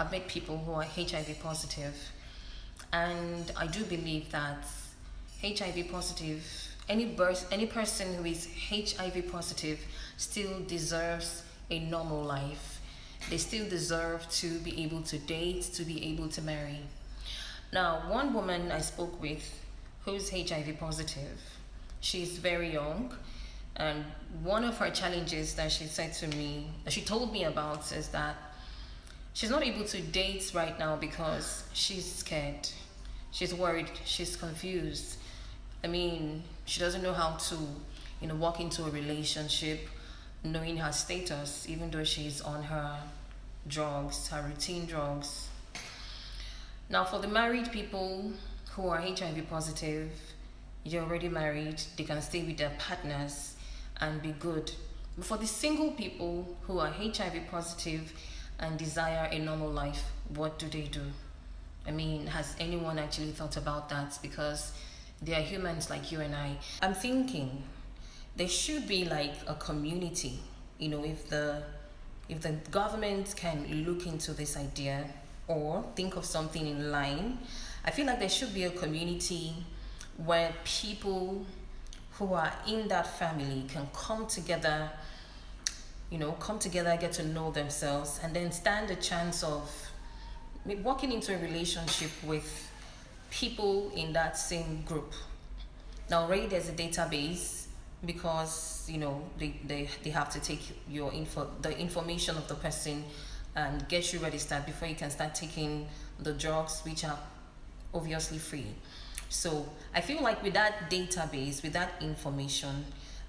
I've met people who are HIV positive, and I do believe that HIV positive, any person who is HIV positive still deserves a normal life. They still deserve to be able to date, to be able to marry. Now, one woman I spoke with who's HIV positive, she's very young, and one of her challenges that she said to me, that she told me about, is that she's not able to date right now because she's scared. She's worried, she's confused. I mean, she doesn't know how to, walk into a relationship knowing her status, even though she's on her drugs, her routine drugs. Now, for the married people who are HIV positive, you're already married, they can stay with their partners and be good. But for the single people who are HIV positive and desire a normal life, what do they do? I mean, has anyone actually thought about that? Because they are humans like you and I. I'm thinking there should be like a community, if the government can look into this idea or think of something in line. I feel like there should be a community where people who are in that family can come together, get to know themselves, and then stand a chance of walking into a relationship with people in that same group. Now, already there's a database, because they have to take the information of the person and get you registered before you can start taking the drugs, which are obviously free. So I feel like with that database, with that information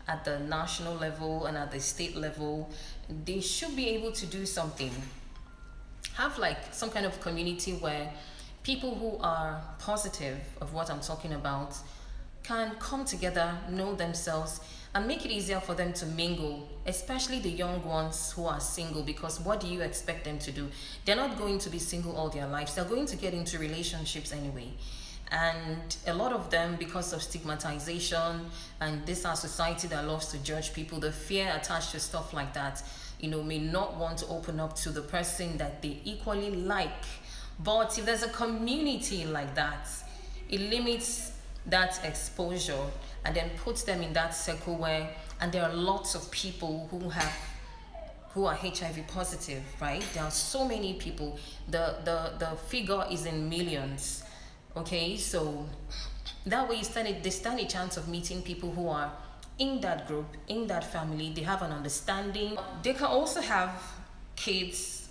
at the national level and at the state level, they should be able to do something. Have like some kind of community where people who are positive of what I'm talking about can come together, know themselves, and make it easier for them to mingle, especially the young ones who are single, because what do you expect them to do? They're not going to be single all their lives. They're going to get into relationships anyway. And a lot of them, because of stigmatization and this our society that loves to judge people, the fear attached to stuff like that, may not want to open up to the person that they equally like. But if there's a community like that, it limits that exposure and then puts them in that circle where, and there are lots of people who are HIV positive, right? There are so many people. The figure is in millions. Okay, so that way they stand a chance of meeting people who are in that group, in that family. They have an understanding. They can also have kids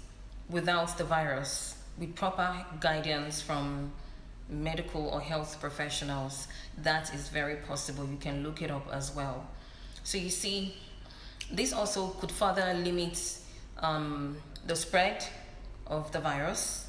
without the virus, with proper guidance from medical or health professionals. That is very possible. You can look it up as well. So you see, this also could further limit the spread of the virus.